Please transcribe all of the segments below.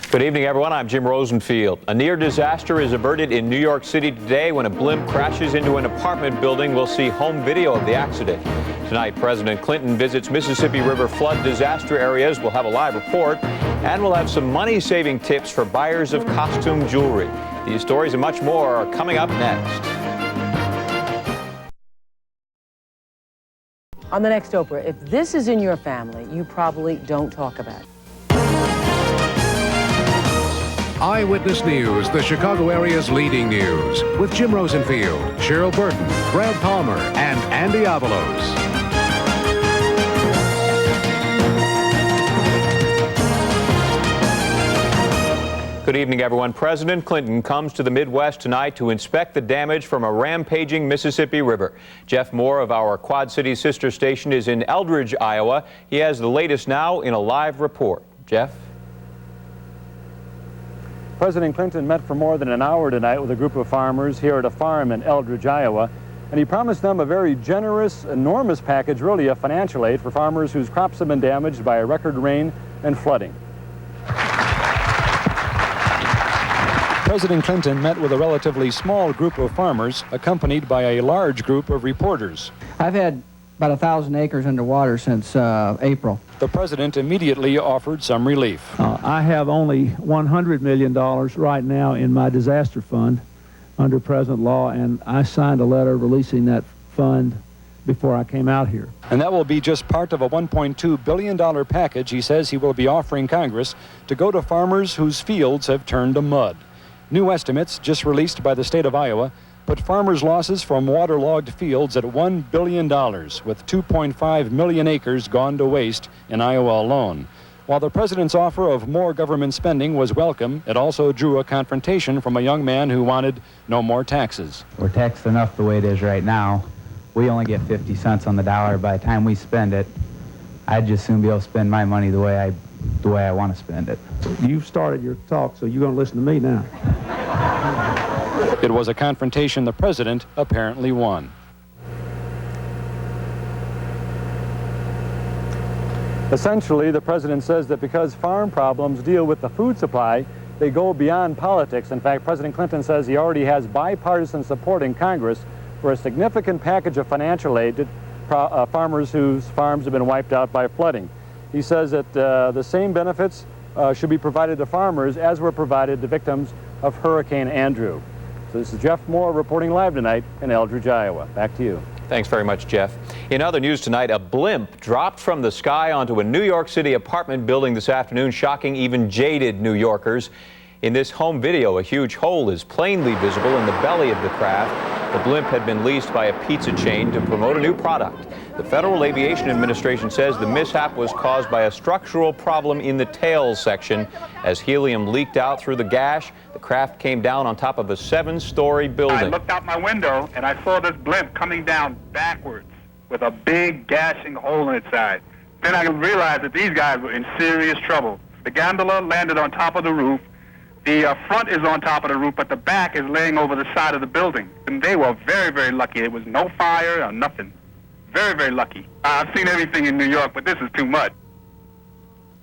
Good evening, everyone. I'm Jim Rosenfield. A near disaster is averted in New York City today when a blimp crashes into an apartment building. We'll see home video of the accident. Tonight, President Clinton visits Mississippi River flood disaster areas. We'll have a live report, and we'll have some money-saving tips for buyers of costume jewelry. These stories and much more are coming up next. On the next Oprah, if this is in your family, you probably don't talk about it. Eyewitness News, the Chicago area's leading news, with Jim Rosenfield, Cheryl Burton, Brad Palmer, and Andy Avalos. Good evening, everyone. President Clinton comes to the Midwest tonight to inspect the damage from a rampaging Mississippi River. Jeff Moore of our Quad Cities sister station is in Eldridge, Iowa. He has the latest now in a live report. Jeff? President Clinton met for more than an hour tonight with a group of farmers here at a farm in Eldridge, Iowa, and he promised them a very generous, enormous package, really of financial aid for farmers whose crops have been damaged by a record rain and flooding. President Clinton met with a relatively small group of farmers, accompanied by a large group of reporters. I've had about 1,000 acres underwater since April. The president immediately offered some relief. I have only $100 million right now in my disaster fund under present law, and I signed a letter releasing that fund before I came out here. And that will be just part of a $1.2 billion package he says he will be offering Congress to go to farmers whose fields have turned to mud. New estimates just released by the state of Iowa put farmers' losses from waterlogged fields at $1 billion, with 2.5 million acres gone to waste in Iowa alone. While the president's offer of more government spending was welcome, it also drew a confrontation from a young man who wanted no more taxes. We're taxed enough the way it is right now. We only get 50 cents on the dollar. By the time we spend it, I'd just soon be able to spend my money the way I want to spend it. You've started your talk, so you're going to listen to me now. It was a confrontation the president apparently won. Essentially, the president says that because farm problems deal with the food supply, they go beyond politics. In fact, President Clinton says he already has bipartisan support in Congress for a significant package of financial aid to farmers whose farms have been wiped out by flooding. He says that the same benefits should be provided to farmers as were provided to victims of Hurricane Andrew. So this is Jeff Moore reporting live tonight in Eldridge, Iowa. Back to you. Thanks very much, Jeff. In other news tonight, a blimp dropped from the sky onto a New York City apartment building this afternoon, shocking even jaded New Yorkers. In this home video, a huge hole is plainly visible in the belly of the craft. The blimp had been leased by a pizza chain to promote a new product. The Federal Aviation Administration says the mishap was caused by a structural problem in the tail section. As helium leaked out through the gash, the craft came down on top of a 7-story building. I looked out my window and I saw this blimp coming down backwards with a big gashing hole in its side. Then I realized that these guys were in serious trouble. The gondola landed on top of the roof. The front is on top of the roof, but the back is laying over the side of the building. And they were very, very lucky. There was no fire or nothing. Very, very lucky. I've seen everything in New York, but this is too much.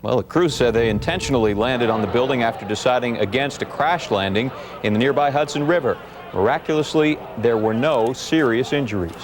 Well, the crew said they intentionally landed on the building after deciding against a crash landing in the nearby Hudson River. Miraculously, there were no serious injuries.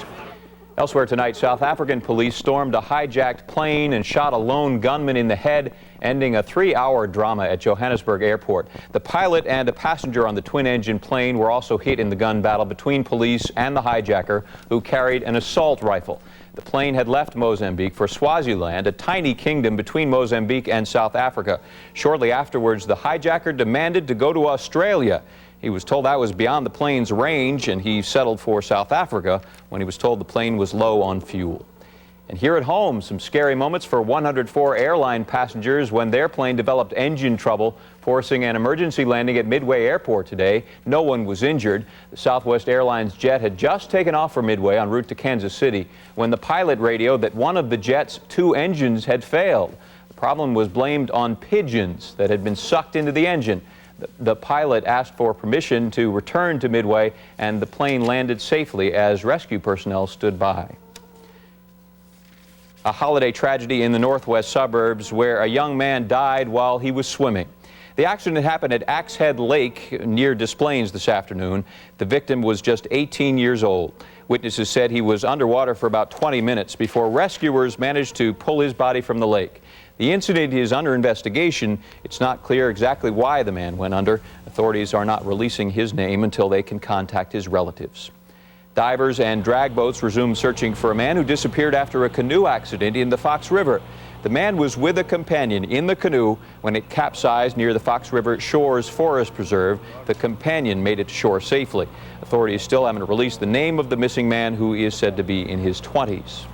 Elsewhere tonight, South African police stormed a hijacked plane and shot a lone gunman in the head, ending a 3-hour drama at Johannesburg Airport. The pilot and a passenger on the twin-engine plane were also hit in the gun battle between police and the hijacker, who carried an assault rifle. The plane had left Mozambique for Swaziland, a tiny kingdom between Mozambique and South Africa. Shortly afterwards, the hijacker demanded to go to Australia. He was told that was beyond the plane's range, and he settled for South Africa when he was told the plane was low on fuel. And here at home, some scary moments for 104 airline passengers when their plane developed engine trouble, forcing an emergency landing at Midway Airport today. No one was injured. The Southwest Airlines jet had just taken off from Midway en route to Kansas City when the pilot radioed that one of the jet's 2 engines had failed. The problem was blamed on pigeons that had been sucked into the engine. The pilot asked for permission to return to Midway, and the plane landed safely as rescue personnel stood by. A holiday tragedy in the northwest suburbs where a young man died while he was swimming. The accident happened at Axe Head Lake near Des Plaines this afternoon. The victim was just 18 years old. Witnesses said he was underwater for about 20 minutes before rescuers managed to pull his body from the lake. The incident is under investigation. It's not clear exactly why the man went under. Authorities are not releasing his name until they can contact his relatives. Divers and drag boats resumed searching for a man who disappeared after a canoe accident in the Fox River. The man was with a companion in the canoe when it capsized near the Fox River Shores Forest Preserve. The companion made it to shore safely. Authorities still haven't released the name of the missing man, who is said to be in his 20s.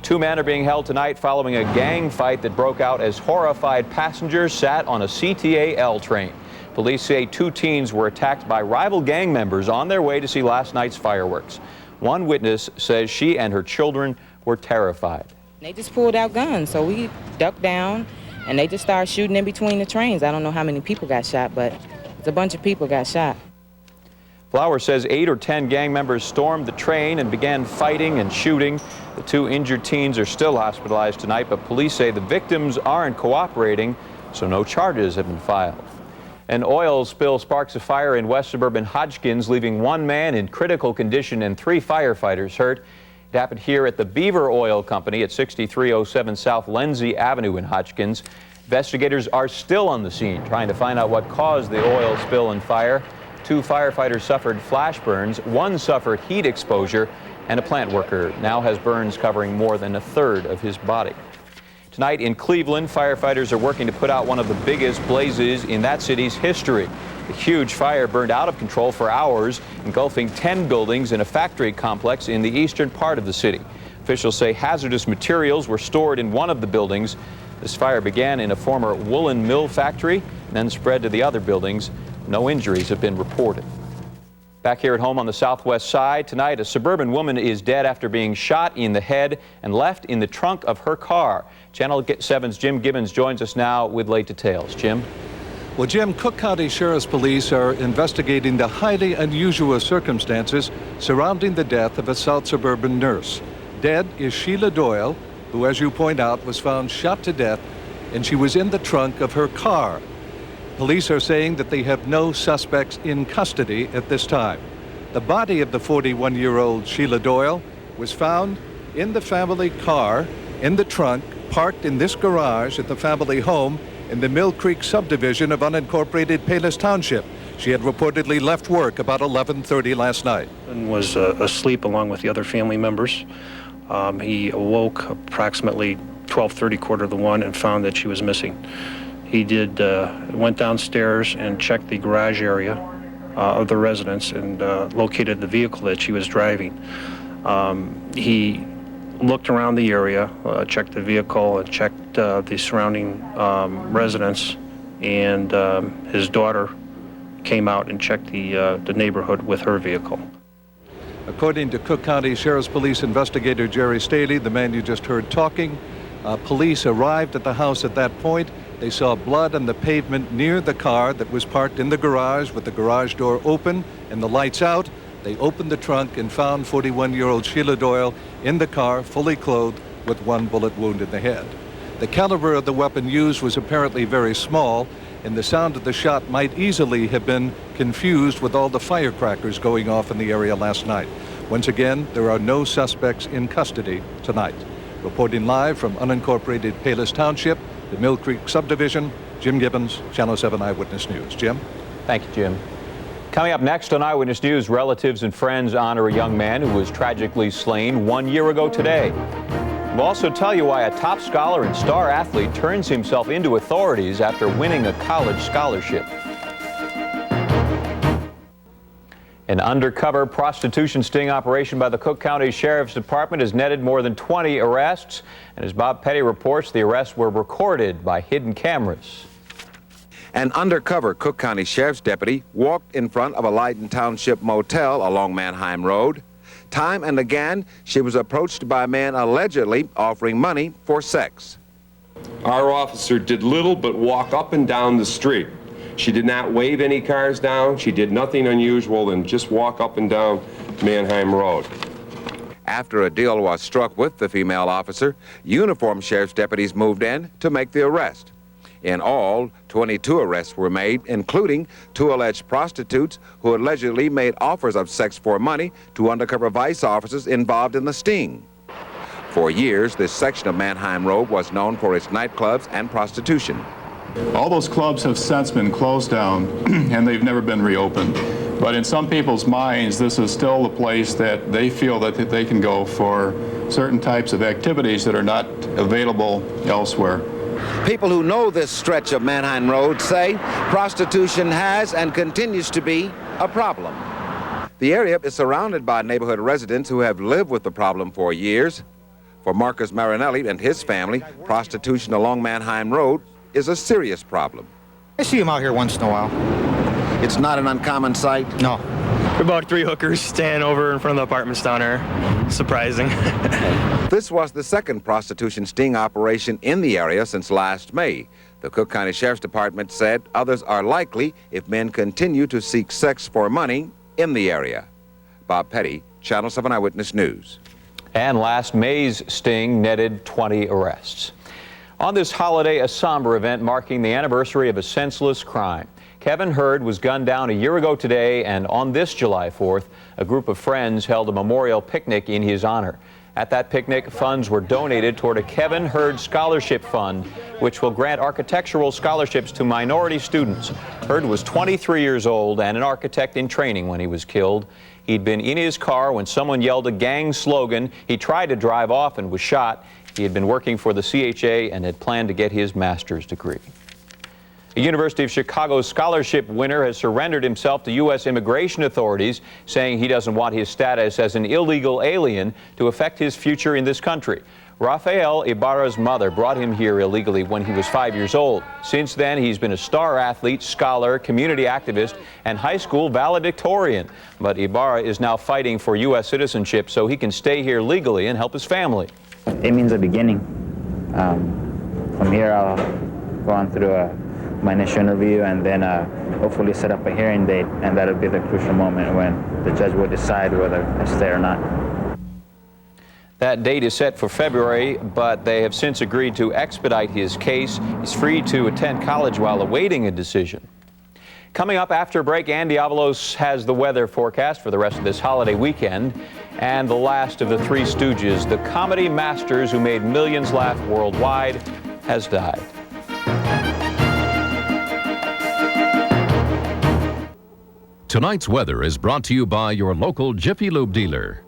2 men are being held tonight following a gang fight that broke out as horrified passengers sat on a CTAL train. Police say 2 teens were attacked by rival gang members on their way to see last night's fireworks. One witness says she and her children were terrified. They just pulled out guns, so we ducked down, and they just started shooting in between the trains. I don't know how many people got shot, but a bunch of people got shot. Flower says 8 or 10 gang members stormed the train and began fighting and shooting. The 2 injured teens are still hospitalized tonight, but police say the victims aren't cooperating, so no charges have been filed. An oil spill sparks a fire in West Suburban Hijacking, leaving 1 man in critical condition and 3 firefighters hurt. It happened here at the Beaver Oil Company at 6307 South Lindsay Avenue in Hijacking. Investigators are still on the scene trying to find out what caused the oil spill and fire. 2 firefighters suffered flash burns, 1 suffered heat exposure, and a plant worker now has burns covering more than 1/3 of his body. Tonight in Cleveland, firefighters are working to put out one of the biggest blazes in that city's history. The huge fire burned out of control for hours, engulfing 10 buildings in a factory complex in the eastern part of the city. Officials say hazardous materials were stored in one of the buildings. This fire began in a former woolen mill factory and then spread to the other buildings. No injuries have been reported. Back here at home on the southwest side tonight, a suburban woman is dead after being shot in the head and left in the trunk of her car. Channel 7's Jim Gibbons joins us now with late details. Jim? Well, Jim, Cook County Sheriff's Police are investigating the highly unusual circumstances surrounding the death of a South Suburban nurse. Dead is Sheila Doyle, who, as you point out, was found shot to death, and she was in the trunk of her car. Police are saying that they have no suspects in custody at this time. The body of the 41-year-old Sheila Doyle was found in the family car, in the trunk, parked in this garage at the family home in the Mill Creek subdivision of unincorporated Palos Township. She had reportedly left work about 11:30 last night. And was asleep along with the other family members. He awoke approximately 12:30, 12:45, and found that she was missing. He went downstairs and checked the garage area of the residence and located the vehicle that she was driving. He looked around the area, checked the vehicle, and checked the surrounding residence, and his daughter came out and checked the neighborhood with her vehicle. According to Cook County Sheriff's Police investigator Jerry Staley, the man you just heard talking, police arrived at the house at that point. They saw blood on the pavement near the car that was parked in the garage with the garage door open and the lights out. They opened the trunk and found 41-year-old Sheila Doyle in the car, fully clothed, with 1 bullet wound in the head. The caliber of the weapon used was apparently very small, and the sound of the shot might easily have been confused with all the firecrackers going off in the area last night. Once again, there are no suspects in custody tonight. Reporting live from unincorporated Palos Township, the Mill Creek subdivision, Jim Gibbons, Channel 7 Eyewitness News. Jim? Thank you, Jim. Coming up next on Eyewitness News, relatives and friends honor a young man who was tragically slain 1 year ago today. We'll also tell you why a top scholar and star athlete turns himself into authorities after winning a college scholarship. An undercover prostitution sting operation by the Cook County Sheriff's Department has netted more than 20 arrests. And as Bob Petty reports, the arrests were recorded by hidden cameras. An undercover Cook County Sheriff's deputy walked in front of a Lyden Township motel along Manheim Road. Time and again, she was approached by a man allegedly offering money for sex. Our officer did little but walk up and down the street. She did not wave any cars down. She did nothing unusual than just walk up and down Manheim Road. After a deal was struck with the female officer, uniformed sheriff's deputies moved in to make the arrest. In all, 22 arrests were made, including 2 alleged prostitutes who allegedly made offers of sex for money to undercover vice officers involved in the sting. For years, this section of Mannheim Road was known for its nightclubs and prostitution. All those clubs have since been closed down and they've never been reopened. But in some people's minds, this is still the place that they feel that they can go for certain types of activities that are not available elsewhere. People who know this stretch of Mannheim Road say prostitution has and continues to be a problem. The area is surrounded by neighborhood residents who have lived with the problem for years. For Marcus Marinelli and his family, prostitution along Mannheim Road is a serious problem. I see him out here once in a while. It's not an uncommon sight? No. About 3 hookers standing over in front of the apartments down there. Surprising. This was the second prostitution sting operation in the area since last May. The Cook County Sheriff's Department said others are likely if men continue to seek sex for money in the area. Bob Petty, Channel 7 Eyewitness News. And last May's sting netted 20 arrests. On this holiday, a somber event marking the anniversary of a senseless crime. Kevin Hurd was gunned down a year ago today, and on this July 4th, a group of friends held a memorial picnic in his honor. At that picnic, funds were donated toward a Kevin Hurd Scholarship Fund, which will grant architectural scholarships to minority students. Hurd was 23 years old and an architect in training when he was killed. He'd been in his car when someone yelled a gang slogan. He tried to drive off and was shot. He had been working for the CHA and had planned to get his master's degree. A University of Chicago scholarship winner has surrendered himself to U.S. immigration authorities, saying he doesn't want his status as an illegal alien to affect his future in this country. Rafael Ibarra's mother brought him here illegally when he was 5 years old. Since then, he's been a star athlete, scholar, community activist, and high school valedictorian. But Ibarra is now fighting for U.S. citizenship so he can stay here legally and help his family. It means a beginning. From here, I'll go on through my initial interview and then hopefully set up a hearing date, and that'll be the crucial moment when the judge will decide whether I stay or not. That date is set for February, but they have since agreed to expedite his case. He's free to attend college while awaiting a decision. Coming up after a break, Andy Avalos has the weather forecast for the rest of this holiday weekend. And the last of the Three Stooges, the comedy masters who made millions laugh worldwide, has died. Tonight's weather is brought to you by your local Jiffy Lube dealer.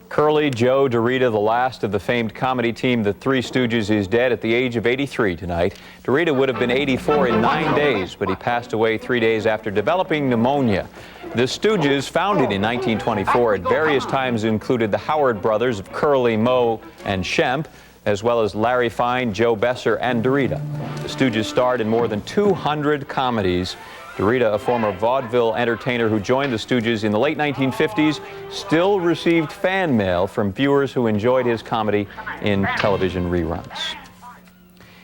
Curly Joe DeRita, the last of the famed comedy team, the Three Stooges, is dead at the age of 83 tonight. DeRita would have been 84 in 9 days, but he passed away 3 days after developing pneumonia. The Stooges, founded in 1924, at various times included the Howard brothers of Curly, Moe, and Shemp, as well as Larry Fine, Joe Besser, and DeRita. The Stooges starred in more than 200 comedies. DeRita, a former vaudeville entertainer who joined the Stooges in the late 1950s, still received fan mail from viewers who enjoyed his comedy in television reruns.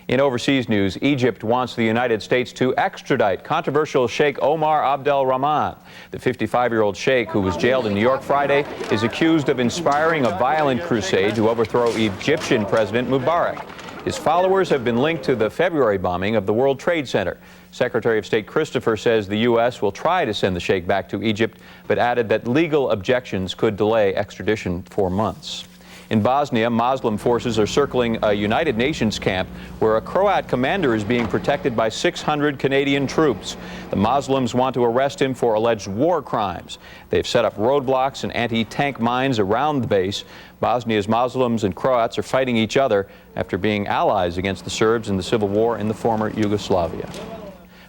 In overseas news, Egypt wants the United States to extradite controversial Sheikh Omar Abdel Rahman. The 55-year-old sheikh, who was jailed in New York Friday, is accused of inspiring a violent crusade to overthrow Egyptian President Mubarak. His followers have been linked to the February bombing of the World Trade Center. Secretary of State Christopher says the U.S. will try to send the sheikh back to Egypt, but added that legal objections could delay extradition for months. In Bosnia, Muslim forces are circling a United Nations camp where a Croat commander is being protected by 600 Canadian troops. The Muslims want to arrest him for alleged war crimes. They've set up roadblocks and anti-tank mines around the base. Bosnia's Muslims and Croats are fighting each other after being allies against the Serbs in the civil war in the former Yugoslavia.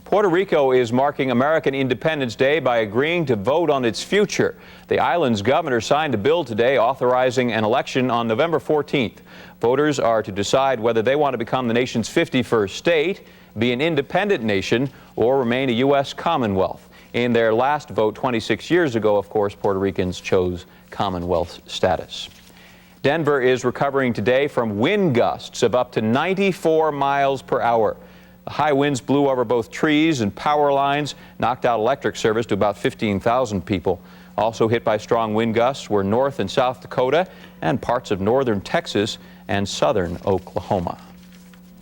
Puerto Rico is marking American Independence Day by agreeing to vote on its future. The island's governor signed a bill today authorizing an election on November 14th. Voters are to decide whether they want to become the nation's 51st state, be an independent nation, or remain a U.S. Commonwealth. In their last vote 26 years ago, of course, Puerto Ricans chose Commonwealth status. Denver is recovering today from wind gusts of up to 94 miles per hour. The high winds blew over both trees and power lines, knocked out electric service to about 15,000 people. Also hit by strong wind gusts were North and South Dakota and parts of northern Texas and southern Oklahoma.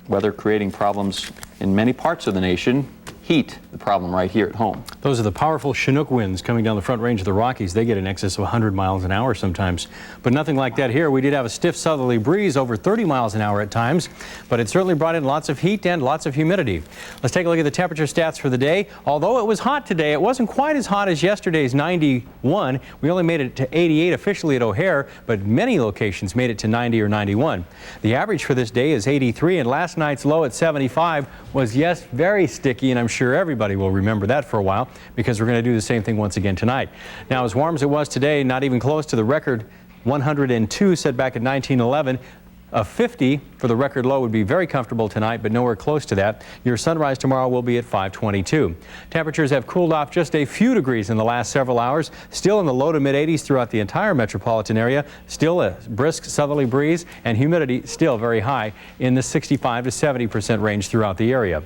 Weather creating problems in many parts of the nation. Heat, the problem right here at home. Those are the powerful Chinook winds coming down the Front Range of the Rockies. They get in excess of 100 miles an hour sometimes. But nothing like that here. We did have a stiff southerly breeze over 30 miles an hour at times, but it certainly brought in lots of heat and lots of humidity. Let's take a look at the temperature stats for the day. Although it was hot today, it wasn't quite as hot as yesterday's 91. We only made it to 88 officially at O'Hare, but many locations made it to 90 or 91. The average for this day is 83, and last night's low at 75 was, yes, very sticky, and I'm sure everybody will remember that for a while because we're going to do the same thing once again tonight. Now, as warm as it was today, not even close to the record 102 set back in 1911. A 50 for the record low would be very comfortable tonight, but nowhere close to that. Your sunrise tomorrow will be at 522. Temperatures have cooled off just a few degrees in the last several hours, still in the low to mid 80s throughout the entire metropolitan area, still a brisk southerly breeze, and humidity still very high in the 65 to 70% range throughout the area.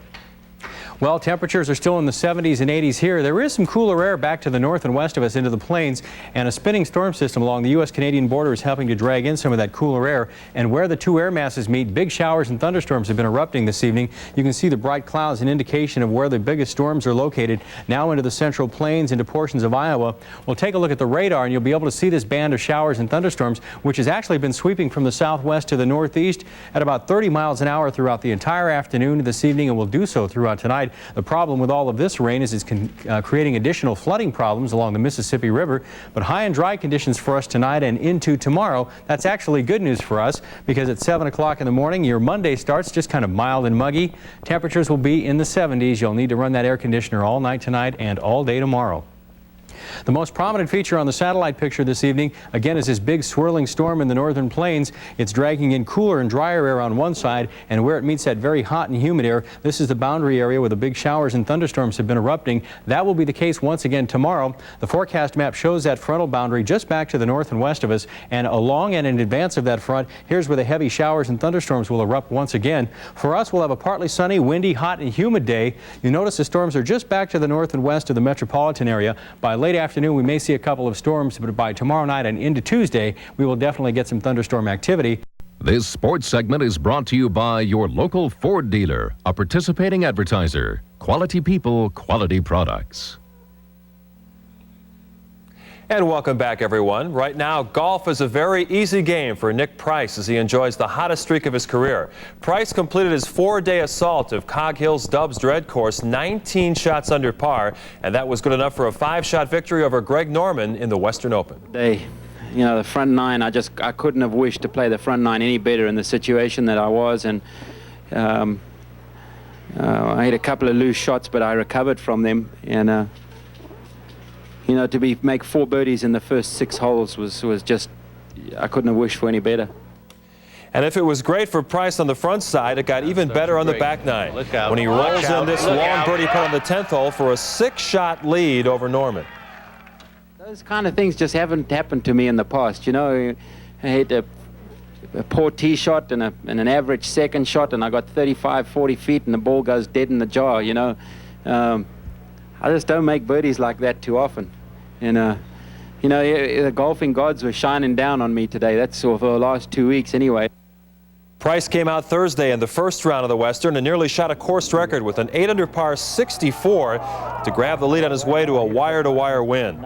Well, temperatures are still in the 70s and 80s here. There is some cooler air back to the north and west of us into the plains, and a spinning storm system along the U.S.-Canadian border is helping to drag in some of that cooler air. And where the two air masses meet, big showers and thunderstorms have been erupting this evening. You can see the bright clouds, an indication of where the biggest storms are located, now into the central plains, into portions of Iowa. We'll take a look at the radar, and you'll be able to see this band of showers and thunderstorms, which has actually been sweeping from the southwest to the northeast at about 30 miles an hour throughout the entire afternoon this evening, and will do so throughout tonight. The problem with all of this rain is it's creating additional flooding problems along the Mississippi River, but high and dry conditions for us tonight and into tomorrow. That's actually good news for us because at 7 o'clock in the morning, your Monday starts just kind of mild and muggy. Temperatures will be in the 70s. You'll need to run that air conditioner all night tonight and all day tomorrow. The most prominent feature on the satellite picture this evening, again, is this big swirling storm in the northern plains. It's dragging in cooler and drier air on one side, and where it meets that very hot and humid air, this is the boundary area where the big showers and thunderstorms have been erupting. That will be the case once again tomorrow. The forecast map shows that frontal boundary just back to the north and west of us, and along and in advance of that front, here's where the heavy showers and thunderstorms will erupt once again. For us, we'll have a partly sunny, windy, hot, and humid day. You notice the storms are just back to the north and west of the metropolitan area. By late afternoon, we may see a couple of storms, but by tomorrow night and into Tuesday, we will definitely get some thunderstorm activity. This sports segment is brought to you by your local Ford dealer, a participating advertiser. Quality people, quality products. And welcome back, everyone. Right now, golf is a very easy game for Nick Price as he enjoys the hottest streak of his career. Price completed his 4-day assault of Cog Hill's Dubs Dread course 19 shots under par, and that was good enough for a 5-shot victory over Greg Norman in the Western Open. You know, the front nine, I couldn't have wished to play the front nine any better in the situation that I was, and I had a couple of loose shots, but I recovered from them, and you know, to make 4 birdies in the first 6 holes was just, I couldn't have wished for any better. And if it was great for Price on the front side, it got even better on the back nine when he rolls in this long birdie putt on the 10th hole for a 6-shot lead over Norman. Those kind of things just haven't happened to me in the past. You know, I hit a poor tee shot and an average second shot, and I got 35, 40 feet, and the ball goes dead in the jar, you know. I just don't make birdies like that too often. And, you know, the golfing gods were shining down on me today. That's for the last 2 weeks anyway. Price came out Thursday in the first round of the Western and nearly shot a course record with an 8 under par 64 to grab the lead on his way to a wire-to-wire win.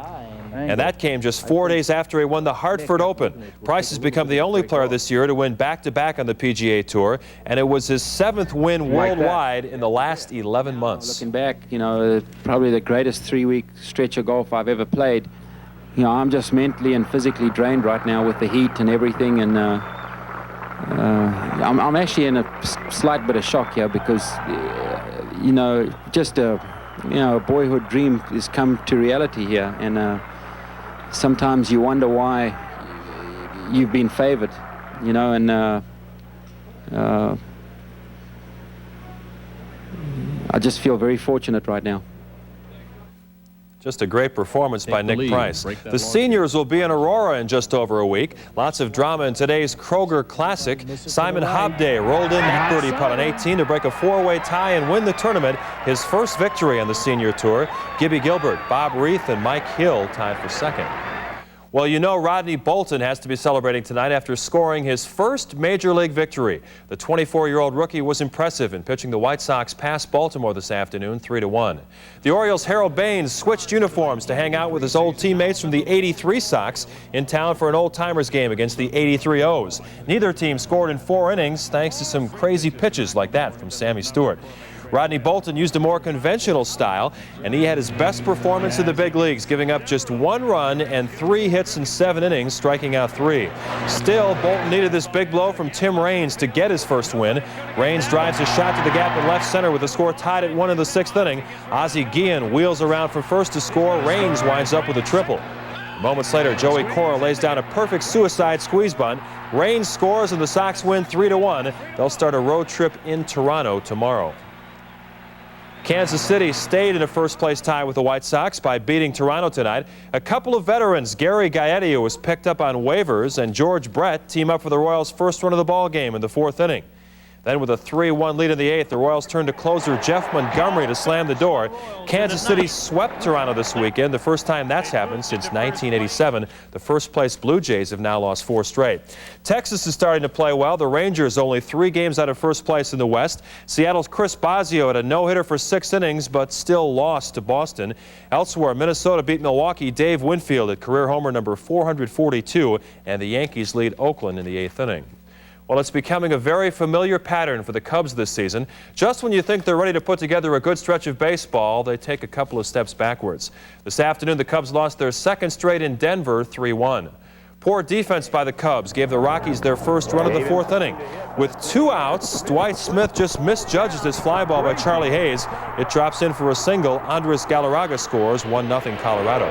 And that came just 4 days after he won the Hartford Open. Price has become the only player this year to win back-to-back on the PGA Tour, and it was his 7th win worldwide in the last 11 months. Looking back, you know, probably the greatest 3-week stretch of golf I've ever played. You know, I'm just mentally and physically drained right now with the heat and everything, and I'm actually in a slight bit of shock here because, you know, just a boyhood dream has come to reality here, and sometimes you wonder why you've been favored, you know, and I just feel very fortunate right now. Just a great performance by Nick Price. The seniors will be in Aurora in just over a week. Lots of drama in today's Kroger Classic. Simon Hobday rolled in that birdie putt on 18 to break a 4-way tie and win the tournament, his first victory on the senior tour. Gibby Gilbert, Bob Reith, and Mike Hill tied for second. Well, you know Rodney Bolton has to be celebrating tonight after scoring his first Major League victory. The 24-year-old rookie was impressive in pitching the White Sox past Baltimore this afternoon, 3-1. The Orioles' Harold Baines switched uniforms to hang out with his old teammates from the '83 Sox in town for an old-timers game against the '83 O's. Neither team scored in 4 innings thanks to some crazy pitches like that from Sammy Stewart. Rodney Bolton used a more conventional style, and he had his best performance in the big leagues, giving up just 1 run and 3 hits in 7 innings, striking out 3. Still, Bolton needed this big blow from Tim Raines to get his first win. Raines drives a shot to the gap in left center with the score tied at 1 in the 6th inning. Ozzie Guillen wheels around from first to score. Raines winds up with a triple. Moments later, Joey Cora lays down a perfect suicide squeeze bunt. Raines scores and the Sox win 3-1. They'll start a road trip in Toronto tomorrow. Kansas City stayed in a first-place tie with the White Sox by beating Toronto tonight. A couple of veterans, Gary Gaetti, who was picked up on waivers, and George Brett team up for the Royals' first run of the ball game in the 4th inning. Then with a 3-1 lead in the 8th, the Royals turned to closer Jeff Montgomery to slam the door. Kansas City swept Toronto this weekend, the first time that's happened since 1987. The first-place Blue Jays have now lost 4 straight. Texas is starting to play well. The Rangers only 3 games out of first place in the West. Seattle's Chris Bosio had a no-hitter for 6 innings, but still lost to Boston. Elsewhere, Minnesota beat Milwaukee. Dave Winfield at career homer number 442, and the Yankees lead Oakland in the 8th inning. Well, it's becoming a very familiar pattern for the Cubs this season. Just when you think they're ready to put together a good stretch of baseball, they take a couple of steps backwards. This afternoon, the Cubs lost their 2nd straight in Denver, 3-1. Poor defense by the Cubs gave the Rockies their first run of the 4th inning. With 2 outs, Dwight Smith just misjudges his fly ball by Charlie Hayes. It drops in for a single. Andres Galarraga scores, 1-0 Colorado.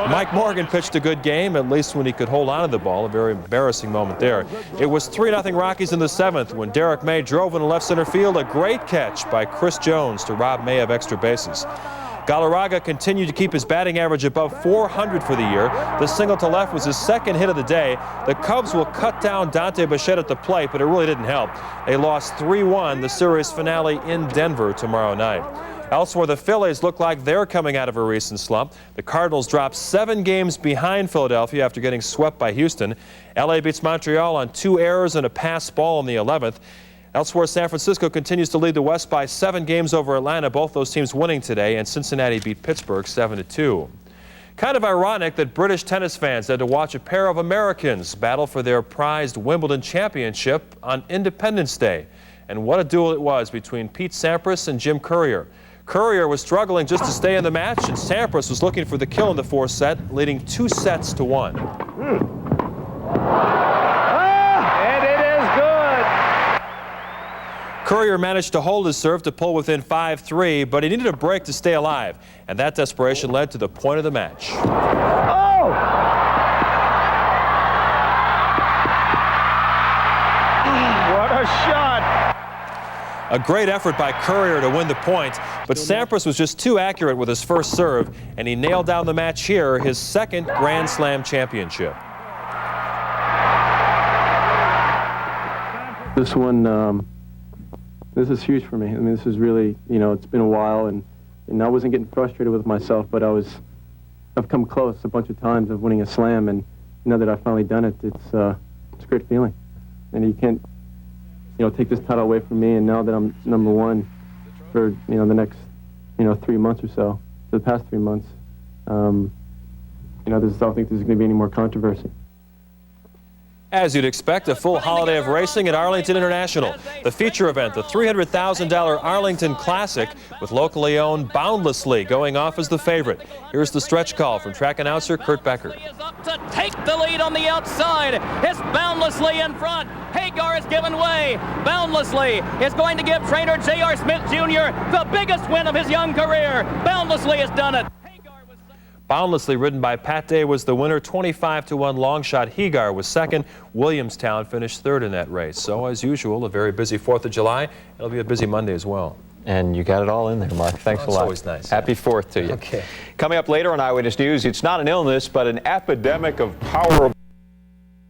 Mike Morgan pitched a good game, at least when he could hold on to the ball. A very embarrassing moment there. It was 3-0 Rockies in the 7th when Derek May drove into left center field. A great catch by Chris Jones to rob May of extra bases. Galarraga continued to keep his batting average above 400 for the year. The single to left was his 2nd hit of the day. The Cubs will cut down Dante Bichette at the plate, but it really didn't help. They lost 3-1, the series finale in Denver tomorrow night. Elsewhere, the Phillies look like they're coming out of a recent slump. The Cardinals dropped 7 games behind Philadelphia after getting swept by Houston. LA beats Montreal on 2 errors and a pass ball in the 11th. Elsewhere, San Francisco continues to lead the West by 7 games over Atlanta, both those teams winning today, and Cincinnati beat Pittsburgh 7-2. Kind of ironic that British tennis fans had to watch a pair of Americans battle for their prized Wimbledon championship on Independence Day. And what a duel it was between Pete Sampras and Jim Courier. Courier was struggling just to stay in the match, and Sampras was looking for the kill in the 4th set, leading 2-1. Courier managed to hold his serve to pull within 5-3, but he needed a break to stay alive, and that desperation led to the point of the match. Oh! What a shot! A great effort by Courier to win the point, but Sampras was just too accurate with his first serve, and he nailed down the match here, his 2nd Grand Slam championship. This one, this is huge for me. I mean, this is really, it's been a while, and I wasn't getting frustrated with myself, but I've come close a bunch of times of winning a slam, and now that I've finally done it, it's a great feeling. And you can't, take this title away from me, and now that I'm #1 for, the next, 3 months or so, for the past 3 months, I don't think there's going to be any more controversy. As you'd expect, a full holiday of racing at Arlington International. The feature event, the $300,000 Arlington Classic, with locally owned Boundlessly going off as the favorite. Here's the stretch call from track announcer Kurt Becker. To take the lead on the outside. It's Boundlessly in front. Hagar is giving way. Boundlessly is going to give trainer J.R. Smith Jr. the biggest win of his young career. Boundlessly has done it. Boundlessly, ridden by Pat Day, was the winner. 25-1 long shot. Hagar was 2nd. Williamstown finished 3rd in that race. So, as usual, a very busy 4th of July. It'll be a busy Monday as well. And you got it all in there, Mark. Thanks a lot. Always nice. Happy 4th to you. Okay. Coming up later on Eyewitness News, it's not an illness, but an epidemic of power.